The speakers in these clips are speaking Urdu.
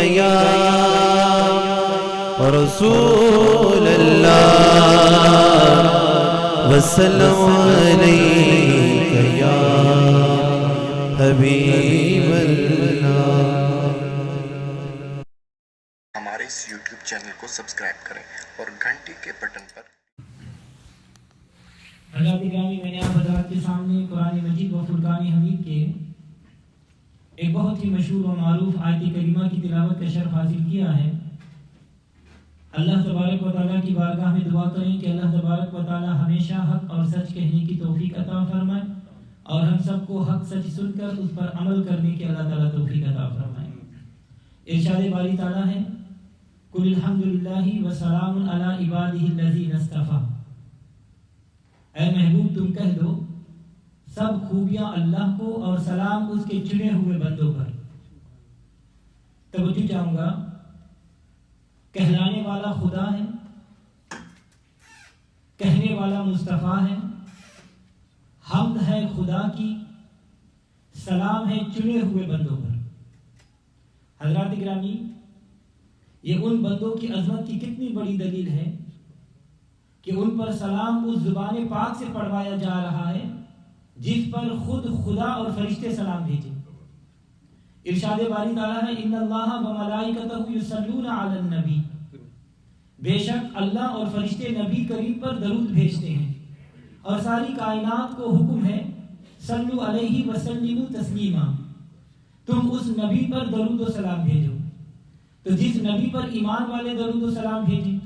یا رسول اللہ وسلم علیک یا حبیب اللہ۔ ہمارے اس یوٹیوب چینل کو سبسکرائب کریں اور گھنٹی کے بٹن پر۔ حضرات گرامی، میں نے آپ حضرات کے سامنے قرآن مجید و فرقان حمید کے ایک بہت ہی مشہور و معروف آیت کریمہ کی تلاوت کا شرف حاصل کیا ہے۔ اللہ تبارک و تعالیٰ کی بارگاہ میں دعا کریں کہ اللہ تبارک و تعالیٰ ہمیشہ حق اور سچ کہنے کی توفیق عطا فرمائے، اور ہم سب کو حق سچ سن کر اس پر عمل کرنے کی اللہ تعالیٰ توفیق عطا فرمائے۔ ارشاد باری تعالیٰ ہے قل الحمدللہ وسلام علی عبادہ الذین اصطفیٰ، اے محبوب تم کہہ دو سب خوبیاں اللہ کو اور سلام اس کے چنے ہوئے بندوں پر۔ توجہ چاہوں گا، کہلانے والا خدا ہے، کہنے والا مصطفیٰ ہے، حمد ہے خدا کی، سلام ہے چنے ہوئے بندوں پر۔ حضرات گرامی، یہ ان بندوں کی عظمت کی کتنی بڑی دلیل ہے کہ ان پر سلام اس زبان پاک سے پڑھوایا جا رہا ہے جس پر خود خدا اور فرشتے سلام بھیجے۔ ارشاد باری تعالیٰ ہے ان اللہ و ملائکتہ یصلون علی النبی، بے شک اللہ اور فرشتے نبی کریم پر درود بھیجتے ہیں، اور ساری کائنات کو حکم ہے صلو علیہ وسلموا تسلیما، تم اس نبی پر درود و سلام بھیجو۔ تو جس نبی پر ایمان والے درود و سلام بھیجیں،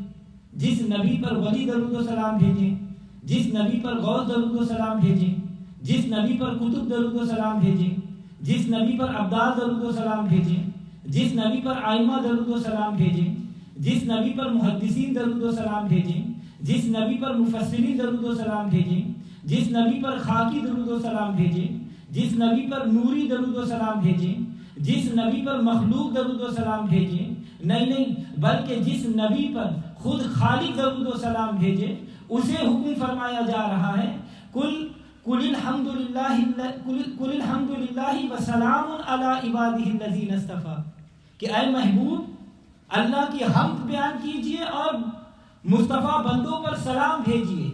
جس نبی پر ولی درود و سلام بھیجیں، جس نبی پر غوث درود و سلام بھیجیں، جس نبی پر کتب درود و سلام بھیجیں، جس نبی پر ابدال درود و سلام بھیجیں، جس نبی پر آئمہ درود و سلام بھیجیں، جس نبی پر محدثین درود و سلام بھیجیں، جس نبی پر مفسرین درود و سلام بھیجیں، جس نبی پر خاکی درود و سلام بھیجیں، جس نبی پر نوری درود و سلام بھیجیں، جس نبی پر مخلوق درود و سلام بھیجیں، نہیں بلکہ جس نبی پر خود خالق درود و سلام بھیجے، اسے حکم فرمایا جا رہا ہے قل الحمدللہ وسلام علی عبادہ الذین اصطفیٰ، کہ اے محبوب اللہ کی حمد بیان کیجئے اور مصطفیٰ بندوں پر سلام بھیجئے۔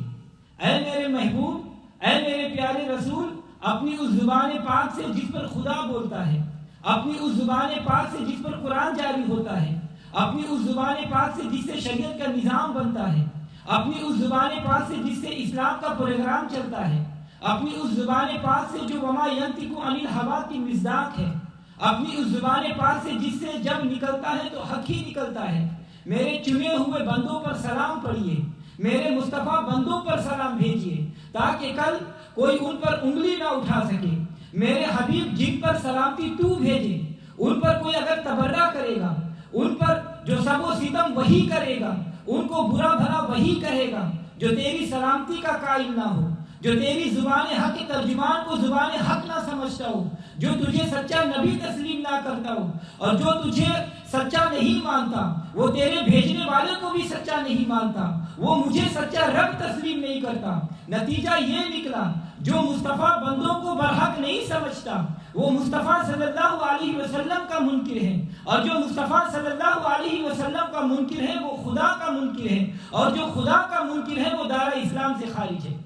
اے میرے محبوب، اے میرے پیارے رسول، اپنی اس زبان پاک سے جس پر خدا بولتا ہے، اپنی اس زبان پاک سے جس پر قرآن جاری ہوتا ہے، اپنی اس زبان پاک سے جس سے شریعت کا نظام بنتا ہے، اپنی اس زبان پاک سے جس سے اسلام کا پروگرام چلتا ہے، اپنی اس زبان پاک سے جو وما ینطق عن الہوی کی مصداق ہے، اپنی اس زبان پاک سے جس سے جب نکلتا ہے تو حق ہی نکلتا ہے، میرے چنے ہوئے بندوں پر سلام پڑھیے، میرے مصطفیٰ بندوں پر سلام بھیجیے، تاکہ کل کوئی ان پر انگلی نہ اٹھا سکے۔ میرے حبیب جن پر سلامتی تو بھیجے، ان پر کوئی اگر تبرہ کرے گا، ان پر جو سب و ستم وہی کرے گا، ان کو برا بھلا وہی کہے گا، جو تیری سلامتی کا قائل نہ ہو، جو تیری زبان حق کے ترجمان کو زبان حق نہ سمجھتا ہو، جو تجھے سچا نبی تسلیم نہ کرتا ہو، اور جو تجھے سچا نہیں مانتا، وہ تیرے بھیجنے والے کو بھی سچا نہیں مانتا، وہ مجھے سچا رب تسلیم نہیں کرتا۔ نتیجہ یہ نکلا، جو مصطفیٰ بندوں کو برحق نہیں سمجھتا وہ مصطفیٰ صلی اللہ علیہ وسلم کا منکر ہے، اور جو مصطفیٰ صلی اللہ علیہ وسلم کا منکر ہے وہ خدا کا منکر ہے، اور جو خدا کا منکر ہے وہ دار اسلام سے خارج ہے۔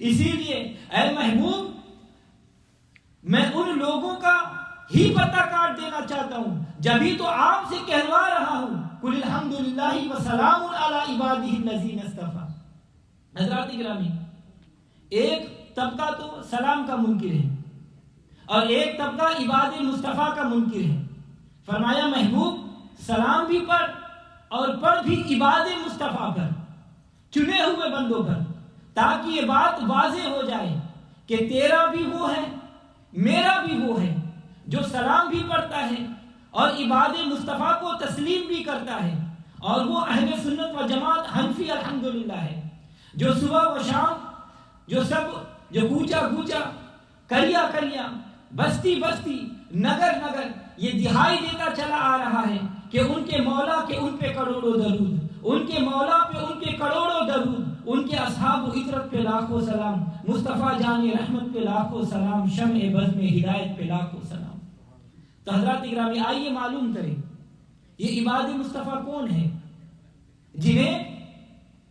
اسی لیے اے محبوب، میں ان لوگوں کا ہی پتہ کاٹ دینا چاہتا ہوں، جبھی تو آپ سے کہلوا رہا ہوں قل الحمدللہ وسلام علی عبادہ الذین اصطفیٰ۔ حضرات گرامی، ایک طبقہ تو سلام کا منکر ہے اور ایک طبقہ عباد مصطفیٰ کا منکر ہے۔ فرمایا محبوب سلام بھی پڑھ، اور پڑھ بھی عباد مصطفیٰ پر، چنے ہوئے بندوں پر، تاکہ یہ بات واضح ہو جائے کہ تیرا بھی وہ ہے، میرا بھی وہ ہے، جو سلام بھی پڑھتا ہے اور عباد مصطفیٰ کو تسلیم بھی کرتا ہے، اور وہ اہل سنت و جماعت حنفی الحمدللہ ہے، جو صبح و شام جو کوچا کریا بستی نگر یہ دہائی دیتا چلا آ رہا ہے کہ ان کے مولا کے ان پہ کروڑوں درود، ان کے مولا پہ ان کے کروڑوں درود، ان کے اصحاب و عطرت پہ لاکھوں سلام، مصطفیٰ جان رحمت پہ لاکھوں سلام، شمع بزم ہدایت پہ لاکھوں سلام۔ تو حضرات اکرامی، آئیے معلوم کریں یہ عباد مصطفیٰ کون ہے جنہیں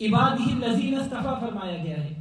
عبادہ الذین اصطفیٰ فرمایا گیا ہے؟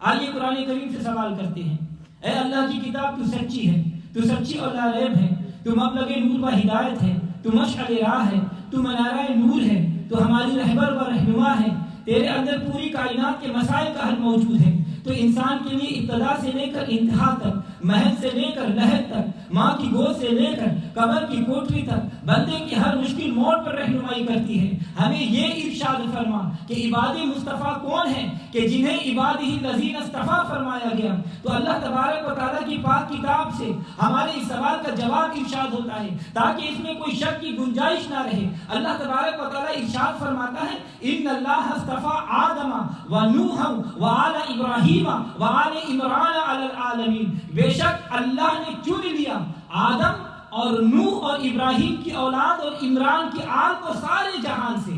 آئیے قرآن کریم سے سوال کرتے ہیں، اے اللہ کی کتاب تو سچی ہے، تو سچی اور لا ریب ہے، تو مبلغ نور و ہدایت ہے، تو مشعل راہ ہے، تو منارہ نور ہے، تو ہماری رہبر و رہنما ہے، تیرے اندر پوری کائنات کے مسائل کا حل موجود ہے، تو انسان کے لیے ابتدا سے لے کر انتہا تک، مہد سے لے کر لحد تک، ماں کی گود سے لے کر قبر کی کوٹری تک بندے کی ہر مشکل موڑ پر رہنمائی کرتی ہے۔ ہمیں یہ ارشاد فرما کہ عباد مصطفیٰ کون ہیں کہ جنہیں عبادہ الذین اصطفیٰ فرمایا گیا۔ تو اللہ تبارک و تعالیٰ کی پاک کتاب سے ہمارے اس سوال کا جواب ارشاد ہوتا ہے تاکہ اس میں کوئی شک کی گنجائش نہ رہے۔ اللہ تبارک و تعالیٰ ارشاد فرماتا ہے، ان اللہ اصطفیٰ آدم و نوح و آل ابراہیم و آل عمران علی العالمین، بے شک اللہ نے چن لیا آدم اور نوح اور ابراہیم کی اولاد اور عمران کی آل کو سارے جہان سے۔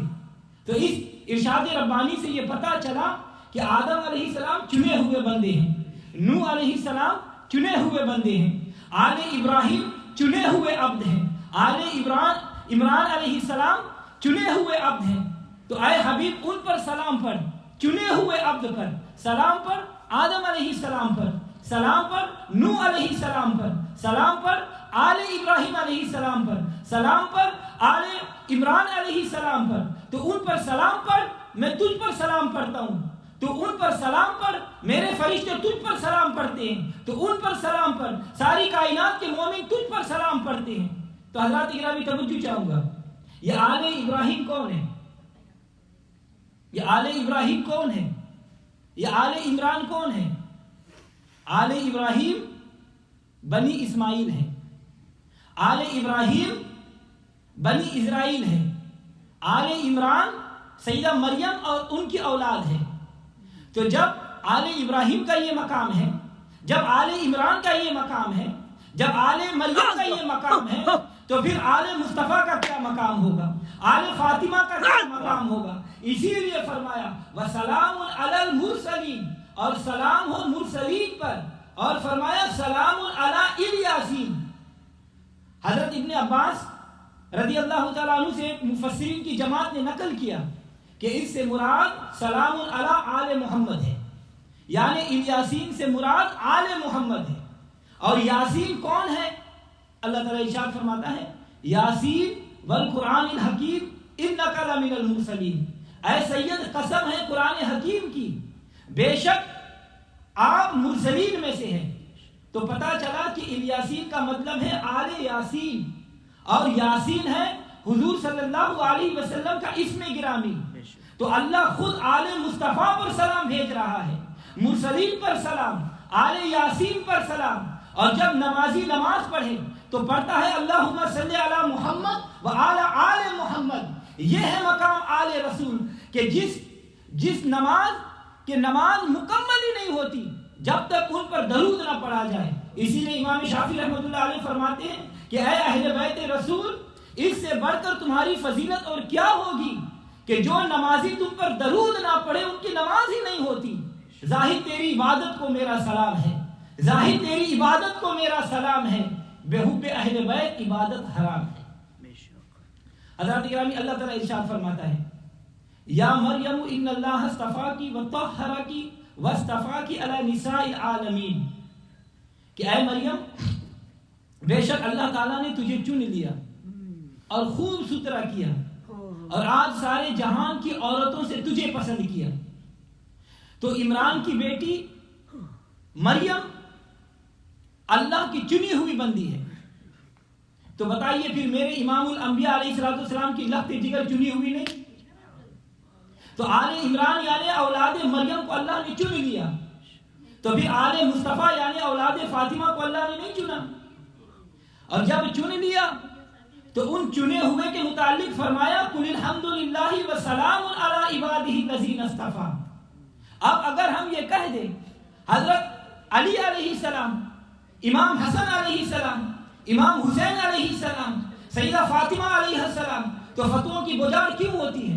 تو اس ارشاد ربانی سے یہ پتہ چلا کہ آدم علیہ السلام چنے ہوئے بندے ہیں، نوح علیہ السلام چنے ہوئے بندے ہیں، آل ابراہیم چنے ہوئے عبد ہیں، آل عمران علیہ السلام چنے ہوئے عبد ہیں۔ تو اے حبیب ان پر سلام پڑھ، چنے ہوئے عبد پر سلام پڑھ، آدم علیہ السلام پر سلام پر، نوح علیہ السلام پر سلام پر، آل ابراہیم علیہ السلام پر سلام پر، آل عمران علیہ السلام پر۔ تو ان پر سلام پڑھ، میں تجھ پر سلام پڑھتا ہوں، تو ان پر سلام پڑھ، میرے فرشتے تجھ پر سلام پڑھتے ہیں، تو ان پر سلام پڑھ، ساری کائنات کے مومن تجھ پر سلام پڑھتے ہیں۔ تو حضرات گرامی توجہ چاہوں گا، یہ آل ابراہیم کون ہے؟ یہ آل ابراہیم کون ہے؟ یہ آل عمران کون ہے؟ آل ابراہیم بنی اسماعیل ہے، آل ابراہیم بنی اسرائیل ہے، آل عمران سیدہ مریم اور ان کی اولاد ہے۔ تو جب آل ابراہیم کا یہ مقام ہے، جب آل عمران کا یہ مقام ہے، جب آل مریم کا یہ مقام ہے، تو پھر آل مصطفیٰ کا کیا مقام ہوگا، آل فاطمہ کا کیا مقام ہوگا؟ اسی لیے فرمایا وَسَلَامٌ عَلَى الْمُرْسَلِينَ، اور سلام ہو مرسلین پر، اور فرمایا سلام علی الیاسین۔ حضرت ابن عباس رضی اللہ تعالیٰ عنہ سے مفسرین کی جماعت نے نقل کیا کہ اس سے مراد سلام علی آل محمد ہے، یعنی الیاسین سے مراد آل محمد ہے۔ اور یاسین کون ہے؟ اللہ تعالیٰ ارشاد فرماتا ہے یاسین والقرآن الحکیم انک لمن المرسلین، اے سید قسم ہے قرآن حکیم کی، بے شک آپ مرسلین میں سے ہیں۔ تو پتا چلا کہ الیاسین کا مطلب ہے آل یاسین، اور یاسین ہے حضور صلی اللہ علیہ وسلم کا اسم گرامی۔ تو اللہ خود آل مصطفیٰ پر سلام بھیج رہا ہے، مرسلین پر سلام، آل یاسین پر سلام۔ اور جب نمازی نماز پڑھے تو پڑھتا ہے اللہم صلی علی محمد و آل محمد۔ یہ ہے مقام آل رسول کہ جس نماز مکمل ہی نہیں ہوتی جب تک ان پر درود نہ پڑھا جائے۔ اسی لیے امام شافعی رحمۃ اللہ علیہ فرماتے ہیں کہ اے اہل بیت رسول، اس سے بڑھ کر تمہاری فضیلت اور کیا ہوگی کہ جو نمازی تم پر درود نہ پڑھے ان کی نماز ہی نہیں ہوتی۔ ظاہر تیری عبادت کو میرا سلام ہے، ظاہر تیری عبادت کو میرا سلام ہے، بے حب اہل بیت عبادت حرام ہے۔ حضرات گرامی اللہ تعالیٰ ارشاد فرماتا ہے یا مریم ان اللہ اصطفاکی وطہرکی واصطفاکی علی نساء العالمین، کہ اے مریم بے شک اللہ تعالیٰ نے تجھے چن لیا اور خوب ستھرا کیا اور آج سارے جہان کی عورتوں سے تجھے پسند کیا۔ تو عمران کی بیٹی مریم اللہ کی چنی ہوئی بندی ہے، تو بتائیے پھر میرے امام الانبیاء علیہ السلام کی لخت جگر چنی ہوئی نہیں؟ تو آل عمران یعنی اولاد مریم کو اللہ نے چن لیا، تو پھر آل مصطفیٰ یعنی اولاد فاطمہ کو اللہ نے نہیں چنا؟ اور جب چن لیا تو ان چنے ہوئے کے متعلق فرمایا قُلِ الْحَمْدُ لِلَّهِ وَسَلَامٌ عَلَىٰ عِبَادِهِ الَّذِينَ اصْطَفَىٰ۔ اب اگر ہم یہ کہہ دیں حضرت علی علیہ السلام، امام حسن علیہ السلام، امام حسین علیہ السلام، سیدہ فاطمہ علیہ السلام، تو فتووں کی بجاڑ کیوں ہوتی ہے؟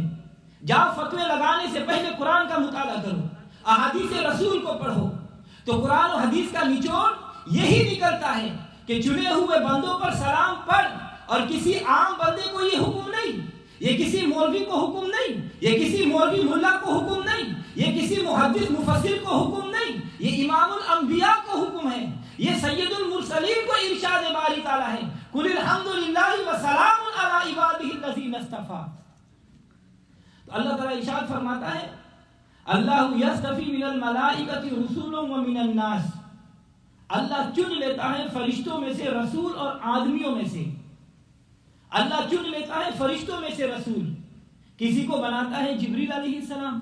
جہاں فتوے لگانے سے پہلے قرآن کا مطالعہ کرو، احادیث رسول کو پڑھو۔ تو قرآن و حدیث کا نچوڑ یہی نکلتا ہے کہ چنے ہوئے بندوں پر سلام پڑھ اور کسی عام بندے کو یہ حکم نہیں، یہ کسی مولوی کو حکم نہیں، یہ کسی مولوی ملا کو حکم نہیں، یہ کسی محدث مفسر کو حکم نہیں، یہ امام الانبیاء کو حکم ہے، یہ سید المرسلین کو ارشاد باری تعالیٰ ہے، قل الحمدللہ وسلام علی عبادہ الذین اصطفیٰ۔ تو اللہ تعالیٰ ارشاد فرماتا ہے اللہ یصطفی من الملائکۃ رسولا ومن الناس، اللہ چن لیتا ہے فرشتوں میں سے رسول اور آدمیوں میں سے، اللہ چن لیتا ہے فرشتوں میں سے رسول، کسی کو بناتا ہے جبریل علیہ السلام،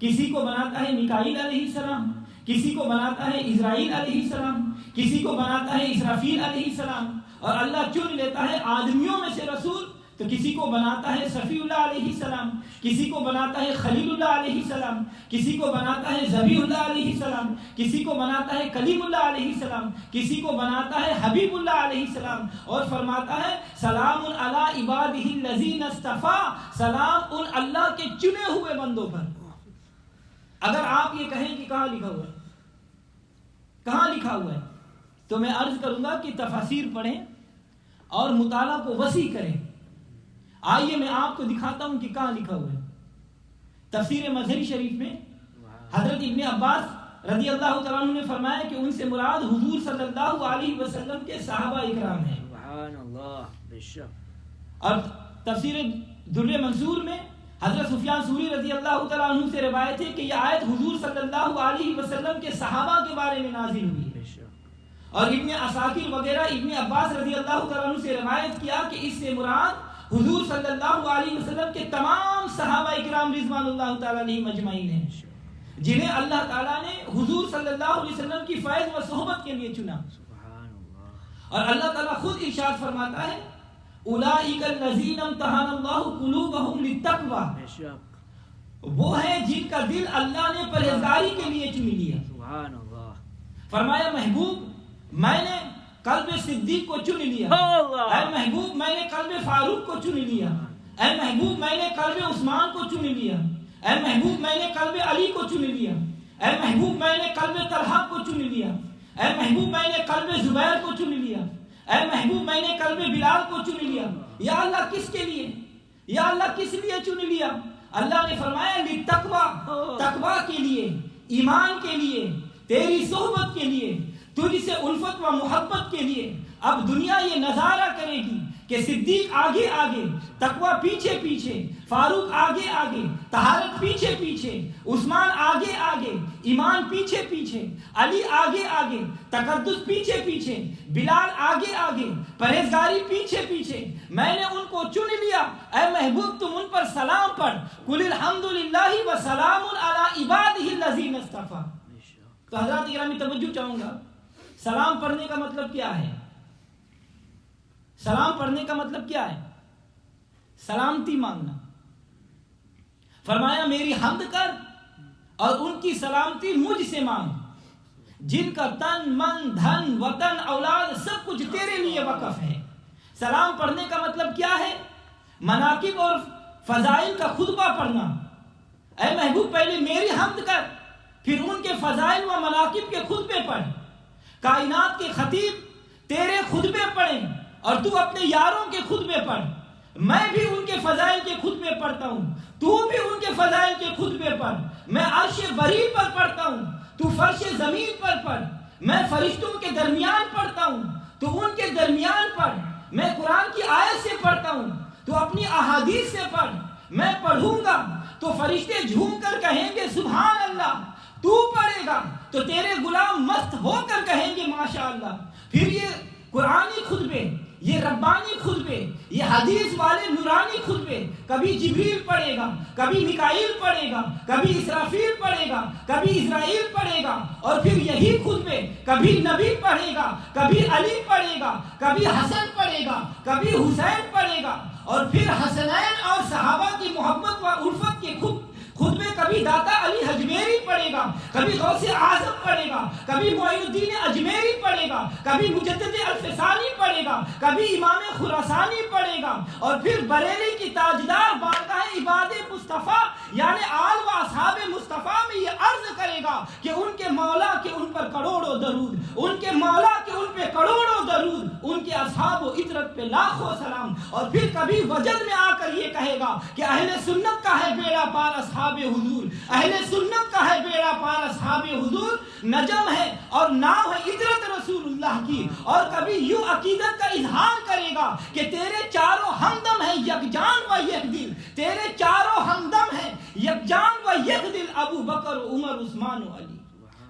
کسی کو بناتا ہے میکائیل علیہ السلام، کسی کو بناتا ہے اسرائیل علیہ السلام، کسی کو بناتا ہے اسرافیل علیہ السلام، اور اللہ چن لیتا ہے آدمیوں میں سے رسول، تو کسی کو بناتا ہے صفی اللہ علیہ السلام، کسی کو بناتا ہے خلیل اللہ علیہ السلام، کسی کو بناتا ہے ذبیح اللہ علیہ السلام، کسی کو بناتا ہے کلیم اللہ علیہ السلام، کسی کو بناتا ہے حبیب اللہ علیہ السلام، اور فرماتا ہے سلام علی عبادہ الذین اصطفیٰ، سلام ان اللہ کے چنے ہوئے بندوں پر۔ اگر آپ یہ کہیں کہ کہاں لکھا ہوا ہے، کہاں لکھا ہوا ہے، تو میں عرض کروں گا کہ تفاسیر پڑھیں اور مطالعہ کو وسیع کریں۔ آئیے میں آپ کو دکھاتا ہوں کہ کہاں لکھا ہوا ہے۔ تفسیر مظہری شریف میں حضرت ابن عباس رضی اللہ تعالیٰ عنہ نے فرمایا کہ ان سے مراد حضور صلی اللہ علیہ وسلم کے صحابہ اکرام ہیں۔ سبحان اللہ، بے شک۔ اور تفسیر در منصور میں حضرت سفیان ثوری رضی اللہ تعالیٰ عنہ سے روایت ہے کہ یہ آیت حضور صلی اللہ علیہ وسلم کے صحابہ کے بارے میں نازل ہوئی ہے۔ اور ابن عساکر وغیرہ ابن عباس رضی اللہ تعالیٰ عنہ سے روایت کیا کہ اس سے مراد حضور صلی اللہ علیہ وسلم کے تمام صحابہ اکرام رضوان اللہ تعالیٰ علیہ مجمعین ہیں، جنہیں اللہ تعالیٰ نے حضور صلی اللہ علیہ وسلم کی فیض و صحبت کے لیے چنا۔ اور اللہ تعالیٰ خود ارشاد فرماتا ہے اولئک الذین امتحن اللہ قلوبہم للتقوی، وہ ہے جن کا دل اللہ نے پرہیزگاری کے لیے چن لیا۔ سبحان اللہ۔ فرمایا محبوب میں نے قلب صدیق کو چن لیا، اے محبوب میں نے قلب فاروق کو چن لیا، اے محبوب میں نے قلب عثمان کو چن لیا، اے محبوب میں نے قلب علی کو چن لیا، اے محبوب میں نے قلب طلحہ کو چن لیا، اے محبوب میں نے قلب زبیر کو چن لیا، اے محبوب میں نے قلب بلال کو چن لیا۔ یا اللہ کس کے لیے، یا اللہ کس لیے چن لیا؟ اللہ نے فرمایا للتقوی، تقوی کے لیے، ایمان کے لیے، تیری صحبت کے لیے، تجھ سے الفت و محبت کے لیے۔ اب دنیا یہ نظارہ کرے گی کہ صدیق آگے آگے، تقوی پیچھے پیچھے، فاروق آگے آگے، طہارت پیچھے پیچھے، عثمان آگے آگے، ایمان پیچھے پیچھے، علی آگے آگے، تقدس پیچھے پیچھے، بلال آگے آگے، پرہیزگاری پیچھے پیچھے۔ میں نے ان کو چن لیا، اے محبوب تم ان پر سلام پڑھ، قل الحمدللہ وسلام علی عبادہ الذین اصطفیٰ۔ تو حضرات گرامی توجہ چاہوں گا، سلام پڑھنے کا مطلب کیا ہے؟ سلام پڑھنے کا مطلب کیا ہے؟ سلامتی مانگنا۔ فرمایا میری حمد کر اور ان کی سلامتی مجھ سے مانگ، جن کا تن من دھن وطن اولاد سب کچھ تیرے لیے وقف ہے۔ سلام پڑھنے کا مطلب کیا ہے؟ مناقب اور فضائل کا خطبہ پڑھنا۔ اے محبوب پہلے میری حمد کر، پھر ان کے فضائل و مناقب کے خطبے پڑھ۔ کائنات کے خطیب تیرے خطبے پڑھیں اور تو اپنے یاروں کے خطبے پڑھ۔ میں بھی ان کے فضائل کے خطبے پڑھتا ہوں، تو بھی ان کے فضائل کے خطبے پڑھ۔ میں عرش بری پر پڑھتا ہوں، تو فرش زمین پر پڑھ۔ میں فرشتوں کے درمیان پڑھتا ہوں، تو ان کے درمیان پڑھ۔ میں قرآن کی آیت سے پڑھتا ہوں، تو اپنی احادیث سے پڑھ۔ میں پڑھوں گا تو فرشتے جھوم کر کہیں گے سبحان اللہ، تو پڑھے گا تو تیرے غلام مست ہو کر کہیں گے ماشاءاللہ۔ پھر یہ قرآنی خطبے، یہ ربانی خطبے، یہ حدیث والے نورانی خطبے، کبھی جبریل پڑھے گا، کبھی میکائیل پڑھے گا، کبھی اسرافیل پڑھے گا، کبھی اسرائیل پڑھے گا، اور پھر یہی خطبے کبھی نبی پڑھے گا، کبھی علی پڑھے گا، کبھی حسن پڑھے گا، کبھی حسین پڑھے گا، اور پھر حسنین اور صحابہ کی محبت و الفت کے خطبے کبھی داتا علی حجمیری پڑھے گا، کبھی غوث اعظم پڑھے گا، کبھی معین الدین اجمیری پڑھے گا، کبھی مجدد الفسانی پڑھے گا، کبھی امام خراسانی پڑھے گا، اور پھر بریلی کی تاجدار بارگاہ عباد مصطفیٰ یعنی آل و اصحاب مصطفیٰ میں یہ عرض کرے گا کہ ان کے مولا کے ان پر کروڑوں درود، ان کے مولا کے ان پہ کروڑوں درود، ان کے اصحاب و عطرت پہ لاکھوں سلام. اور پھر کبھی وجد میں آ کر یہ کہے گا کہ اہل سنت کا ہے بیڑا پار اصحاب حضور، اہل سنت کا ہے بیڑا پار اصحاب حضور. نجم ہے اور ناو ہے عطرت رسول اللہ کی. اور کبھی یوں عقیدت کا اظہار کرے گا کہ تیرے چاروں ہمدم ہیں یکجان و یک دل، تیرے چاروں ہمدم ہیں یکجان و یک دل، ابو بکر عمر عثمان و علی.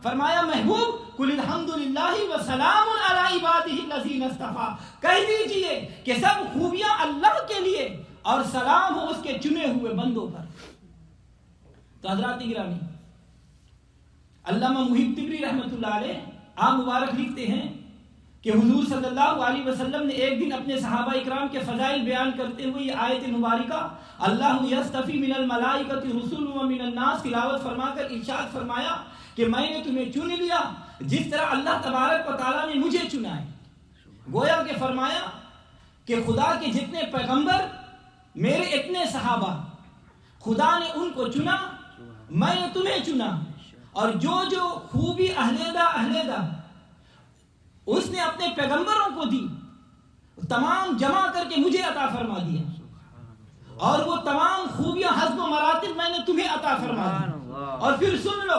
فرمایا محبوب قل الحمدللہ وسلام علی عبادہ الذین اصطفیٰ، کہہ دیجئے کہ سب خوبیاں اللہ کے لیے اور سلام ہو اس کے چنے ہوئے بندوں پر. تو حضرات گرامی، علامہ محب طبری رحمۃ اللہ علیہ آپ مبارک لکھتے ہیں کہ حضور صلی اللہ علیہ وسلم نے ایک دن اپنے صحابہ اکرام کے فضائل بیان کرتے ہوئے یہ آیت مبارکہ اللہ یصطفی من الملائکۃ رسلا ومن الناس تلاوت فرما کر ارشاد فرمایا کہ میں نے تمہیں چن لیا جس طرح اللہ تبارک و تعالیٰ نے مجھے چنا ہے. گویا کہ فرمایا کہ خدا کے جتنے پیغمبر میرے اتنے صحابہ، خدا نے ان کو چنا، میں نے تمہیں چنا، اور جو خوبی علیحدہ اس نے اپنے پیغمبروں کو دی تمام جمع کر کے مجھے عطا فرما دیا، اور وہ تمام خوبیاں حسب و مراتب میں نے تمہیں عطا فرما دی. اور پھر سن لو،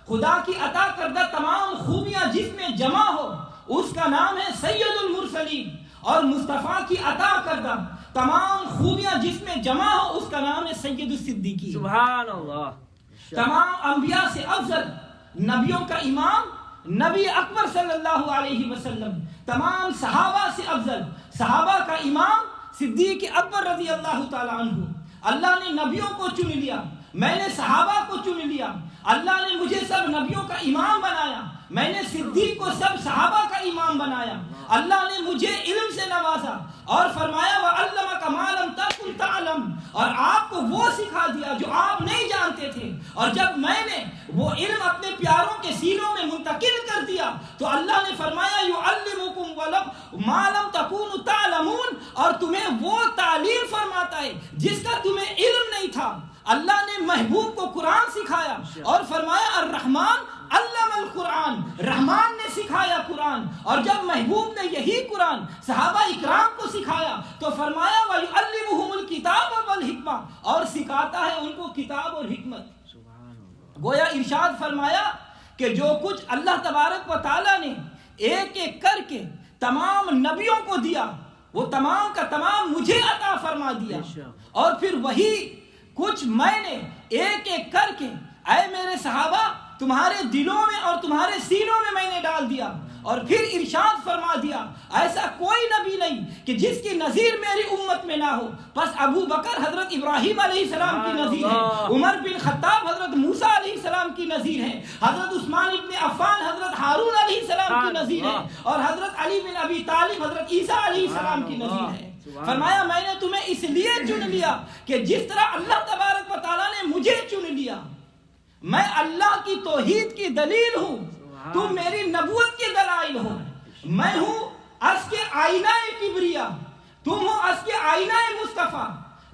خدا کی عطا کردہ تمام خوبیاں جس میں جمع ہو اس کا نام ہے سید المرسلین، اور مصطفیٰ کی عطا کردہ تمام خوبیاں جس میں جمع ہو اس کا نام ہے سید الصدیقین. سبحان اللہ. تمام انبیاء سے افضل، نبیوں کا امام نبی اکبر صلی اللہ علیہ وسلم، تمام صحابہ سے افضل، صحابہ کا امام صدیق اکبر رضی اللہ تعالیٰ عنہ. اللہ نے نبیوں کو چن لیا، میں نے صحابہ کو چن لیا. اللہ نے مجھے سب نبیوں کا امام بنایا، میں نے صدیق کو سب صحابہ کا امام بنایا. اللہ نے مجھے علم سے نوازا اور فرمایا وَعَلَّمَكَ مَا لَمْ تَكُنْ تَعْلَمْ، اور آپ کو وہ سکھا دیا جو آپ نہیں جانتے تھے. اور جب میں نے وہ علم اپنے پیاروں کے سینوں میں منتقل کر دیا تو اللہ نے فرمایا يُعَلِّمُكُمْ مَا لَمْ تَكُونُوا تَعْلَمُونَ، اور تمہیں وہ تعلیم فرماتا ہے جس کا تمہیں علم نہیں تھا. اللہ نے محبوب کو قرآن سکھایا اور فرمایا الرحمن علم القرآن، رحمان نے سکھایا قرآن. اور جب محبوب نے یہی قرآن صحابہ اکرام کو سکھایا تو فرمایا وَيُعَلِّمُهُمُ الْكِتَابَ وَالْحِکْمَةَ، اور سکھاتا ہے ان کو کتاب اور حکمت. گویا ارشاد فرمایا کہ جو کچھ اللہ تبارک و تعالیٰ نے ایک ایک کر کے تمام نبیوں کو دیا وہ تمام کا تمام مجھے عطا فرما دیا. اور پھر وہی کچھ میں نے ایک ایک کر کے اے میرے صحابہ تمہارے دلوں میں اور تمہارے سینوں میں نے ڈال دیا. اور پھر ارشاد فرما دیا ایسا کوئی نبی نہیں کہ جس کی نظیر میری امت میں نہ ہو. بس ابو بکر حضرت ابراہیم علیہ السلام کی نظیر ہے، عمر بن خطاب حضرت موسیٰ علیہ السلام کی نظیر ہے، حضرت عثمان ابن عفان حضرت ہارون علیہ السلام کی نظیر ہے، اور حضرت علی بن ابی طالب حضرت عیسیٰ علیہ السلام کی نظیر ہے. فرمایا میں نے تمہیں اس لیے چن لیا کہ جس طرح اللہ تبارک و تعالیٰ نے مجھے چن لیا، میں اللہ کی توحید کی دلیل ہوں، تم میری نبوت کے دلائل ہو. میں ہوں اس کے آئینہ کبریا، تم ہو اس کے آئینہ مصطفیٰ.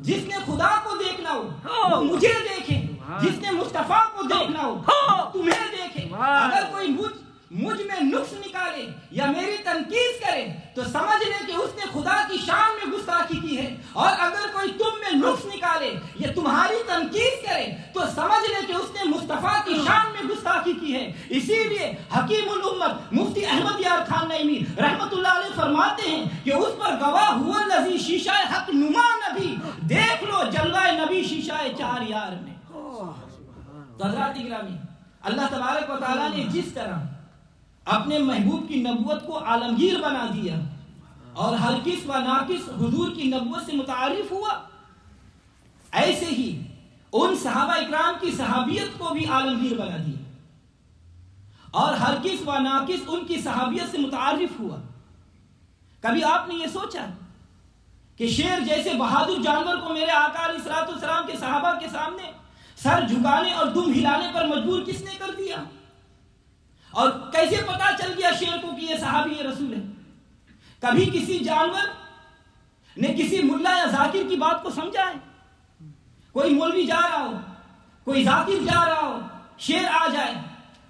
جس نے خدا کو دیکھنا ہو وہ مجھے دیکھے، جس نے مصطفیٰ کو دیکھنا ہو تمہیں دیکھے. اگر کوئی مجھ میں نقص نکالے یا میری تنقید کرے تو سمجھ لے کہ اس نے خدا کی شان میں گستاخی کی ہے، اور اگر کوئی تم میں نقص نکالے یا تمہاری تنقید کرے تو سمجھ لے کہ اس نے مصطفیٰ کی شان میں گستاخی کی ہے. اسی لیے حکیم الامت مفتی احمد یار خان نعیمی رحمت اللہ علیہ فرماتے ہیں کہ اس پر گواہ ہوا الذی شیشہ حق نما نبی، دیکھ لو جلوہ نبی شیشہ چار یار میں. تو حضرات گرامی، اللہ تبارک و تعالیٰ نے جس طرح اپنے محبوب کی نبوت کو عالمگیر بنا دیا اور ہر کس و ناقص حضور کی نبوت سے متعارف ہوا، ایسے ہی ان صحابہ اکرام کی صحابیت کو بھی عالمگیر بنا دیا اور ہر کس و ناقص ان کی صحابیت سے متعارف ہوا. کبھی آپ نے یہ سوچا کہ شیر جیسے بہادر جانور کو میرے آقا علیہ الصلوۃ والسلام کے صحابہ کے سامنے سر جھکانے اور دم ہلانے پر مجبور کس نے کر دیا؟ اور کیسے پتا چل گیا شیر کو کہ یہ صحابی رسول ہے؟ کبھی کسی جانور نے کسی ملا یا ذاکر کی بات کو سمجھا ہے؟ کوئی مولوی جا رہا ہو، کوئی ذاکر جا رہا ہو، شعر آ جائے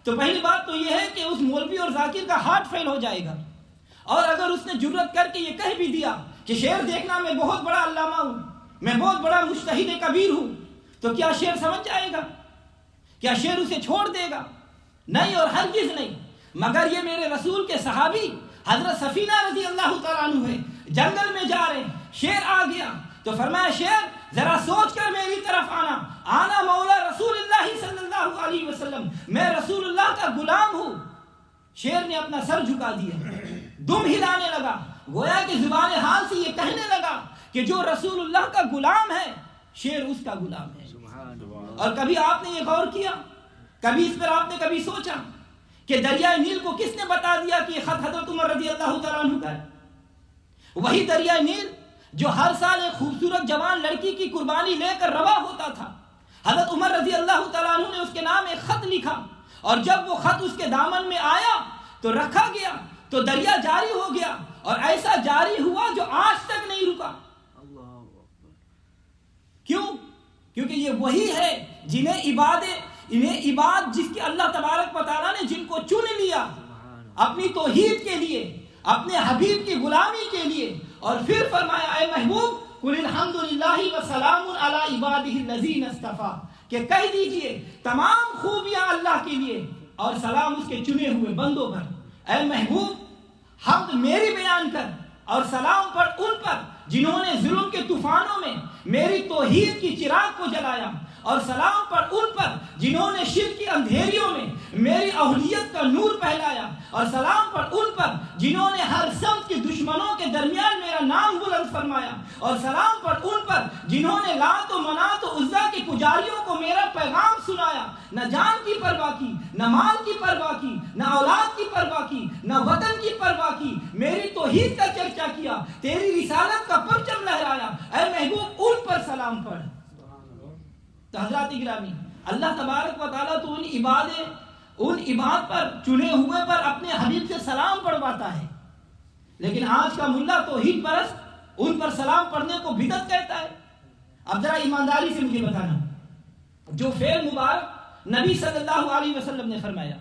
تو پہلی بات تو یہ ہے کہ اس مولوی اور ذاکر کا ہارٹ فیل ہو جائے گا. اور اگر اس نے جرت کر کے یہ کہہ بھی دیا کہ شعر دیکھنا میں بہت بڑا علامہ ہوں، میں بہت بڑا مجتہد کبیر ہوں، تو کیا شعر سمجھ جائے گا؟ کیا شعر اسے چھوڑ دے گا؟ نہیں اور ہرگز نہیں. مگر یہ میرے رسول کے صحابی حضرت سفینہ رضی اللہ تعالیٰ عنہ ہے، جنگل میں جا رہے، شعر آ گیا تو فرمایا شعر ذرا سوچ کر میری طرف آنا مولا رسول اللہ صلی اللہ علیہ وسلم، میں رسول اللہ کا غلام ہوں. شعر نے اپنا سر جھکا دیا، دم ہلانے لگا، گویا کہ زبان حال سے یہ کہنے لگا کہ جو رسول اللہ کا غلام ہے شعر اس کا غلام ہے. اور کبھی آپ نے یہ غور کیا، کبھی اس پر آپ نے کبھی سوچا کہ دریائے نیل کو کس نے بتا دیا کہ یہ خط حضرت عمر رضی اللہ تعالیٰ عنہ کا ہے؟ وہی دریائے نیل جو ہر سال ایک خوبصورت جوان لڑکی کی قربانی لے کر رواں ہوتا تھا. حضرت عمر رضی اللہ تعالیٰ عنہ نے اس کے نام ایک خط لکھا، اور جب وہ خط اس کے دامن میں آیا تو رکھا گیا تو دریا جاری ہو گیا، اور ایسا جاری ہوا جو آج تک نہیں رکا. کیوں؟ کیونکہ یہ وہی ہے انہیں عباد جس کی اللہ تبارک و تعالیٰ نے جن کو چن لیا اپنی توحید کے لیے، اپنے حبیب کی غلامی کے لیے. اور پھر فرمایا اے محبوب قل الحمدللہ وسلام علی عبادہ الذین اصطفیٰ، کہ کہہ دیجئے تمام خوبیاں اللہ کے لیے اور سلام اس کے چنے ہوئے بندوں پر. اے محبوب حمد میری بیان کر اور سلام پڑھ ان پر جنہوں نے ظلم کے طوفانوں میں میری توحید کی چراغ کو جلایا، اور سلام پڑھ ان پر جنہوں نے شرک کی اندھیریوں میں میری اہلیت کا نور پھیلایا، اور سلام پڑھ ان پر جنہوں نے ہر سمت کے دشمنوں کے درمیان میرا نام بلند فرمایا، اور سلام پڑھ ان پر جنہوں نے لات و منات و عزا کے پجاریوں کو میرا پیغام سنایا، نہ جان کی پرواہ کی، نہ مال کی پرواہ کی، نہ اولاد کی پرواہ کی، نہ وطن کی پرواہ کی، میری توحید کا چرچا کیا، تیری رسالت کا پرچم لہرایا. اے محبوب ان پر سلام پڑھ. تو حضرات گرامی، اللہ تبارک و تعالیٰ تو ان عباد پر چنے ہوئے پر اپنے حبیب سے سلام پڑھواتا ہے، لیکن آج کا ملا توحید پرست ان پر سلام پڑھنے کو بدعت کہتا ہے. اب ذرا ایمانداری سے مجھے بتانا، جو فعل مبارک نبی صلی اللہ علیہ وسلم نے فرمایا،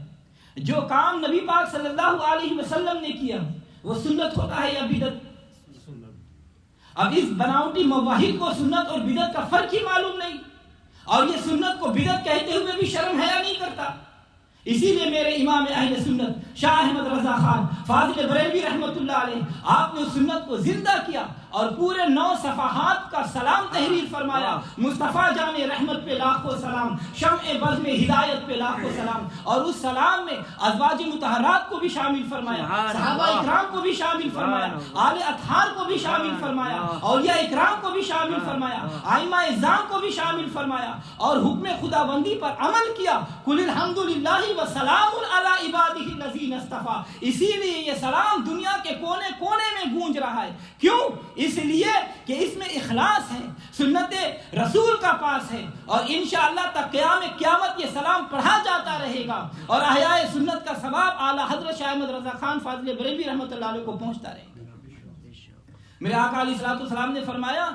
جو کام نبی پاک صلی اللہ علیہ وسلم نے کیا، وہ سنت ہوتا ہے یا بدعت؟ اب اس بناوٹی موحد کو سنت اور بدعت کا فرق ہی معلوم نہیں، اور یہ سنت کو بدعت کہتے ہوئے بھی شرم حیا نہیں کرتا. اسی لیے میرے امام اہل سنت شاہ احمد رضا خان فاضل بریلوی رحمۃ اللہ علیہ، آپ نے سنت کو زندہ کیا اور پورے 9 صفحات کا سلام تحریر فرمایا. مصطفیٰ جان رحمت پہ لاکھوں سلام، شمع بزم ہدایت پہ لاکھوں سلام، اور اس سلام میں ازواج مطہرات کو بھی شامل فرمایا، صحابہ اکرام کو بھی شامل فرمایا، آل اطہار کو بھی شامل فرمایا، اولیاء اکرام کو بھی شامل فرمایا، ائمہ اعظام کو بھی شامل فرمایا، اور حکم خداوندی پر عمل کیا. قل الحمدللہ وسلام علی عبادہ الذین اصطفیٰ. اسی لیے یہ سلام دنیا کے کونے کونے میں گونج رہا ہے. کیوں؟ اس لیے کہ اس میں اخلاص ہے، سنت رسول کا پاس ہے، اور انشاءاللہ تک قیامت یہ سلام پڑھا جاتا رہے گا، اور احیاء سنت کا ثواب اعلیٰ حضرت شاہ احمد رضا خان فاضل بریلوی رحمۃ اللہ علیہ کو پہنچتا رہے گا. میرے آقا علیہ الصلوۃ والسلام نے فرمایا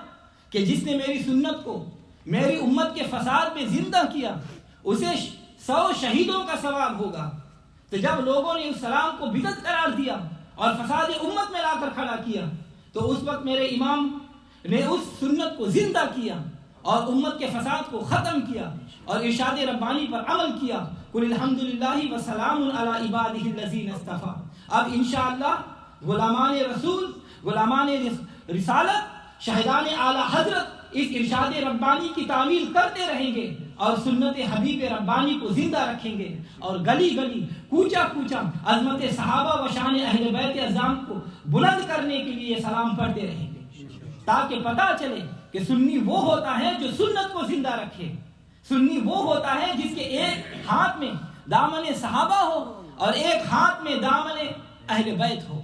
کہ جس نے میری سنت کو میری امت کے فساد میں زندہ کیا اسے 100 شہیدوں کا ثواب ہوگا. تو جب لوگوں نے اس سلام کو بدعت قرار دیا اور فساد امت میں لا کر کھڑا کیا، تو اس وقت میرے امام نے اس سنت کو زندہ کیا اور امت کے فساد کو ختم کیا اور ارشاد ربانی پر عمل کیا. قل الحمدللہ وسلام علی عبادہ الذین اصطفیٰ. اب انشاءاللہ غلامان رسول، غلامان رسالت، شہدان اعلیٰ حضرت اس ارشاد ربانی کی تعمیل کرتے رہیں گے اور سنت حبیب ربانی کو زندہ رکھیں گے، اور گلی گلی کوچا کوچا عظمت صحابہ و شان اہل بیت اعظام کو بلند کرنے کے لیے سلام پڑھتے رہیں گے، تاکہ پتہ چلے کہ سنی وہ ہوتا ہے جو سنت کو زندہ رکھے. سنی وہ ہوتا ہے جس کے ایک ہاتھ میں دامن صحابہ ہو اور ایک ہاتھ میں دامن اہل بیت ہو.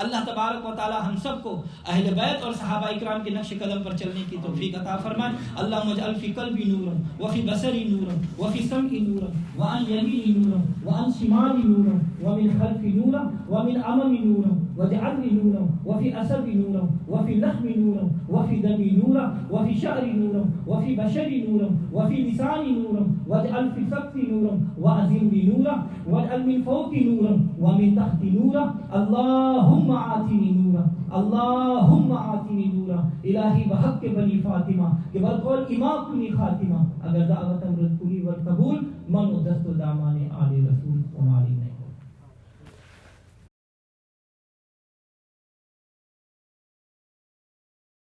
اللہ تبارک و تعالی ہم سب کو اہل بیت اور صحابہ اکرام کے نقش قدم پر چلنے کی توفیق عطا فرمائے. اللہم اجعل فی قلبی نورا وفی بصری نورا وفی سمعی نورا وعن یمینی نورا وعن شمالی نورا ومن خلفی نورا ومن امامی نورا واجعلنی نورا وفی عصبی نورا وفی لحمی نورا وفی دمی نورا وفی شعری نورا وفی بشری نورا وفی لسانی نورا واجعل فی سقفی نورا وعزمنی نورا واجعل من فوقی نورا ومن تحتی نورا. اللہم آتینی نورا اللہم آتینی نورا. الہی بحق بنی فاطمہ کہ بالقول امام کنی خاتمہ اگر دعوت امرد کنی والقبول من و دست و دامان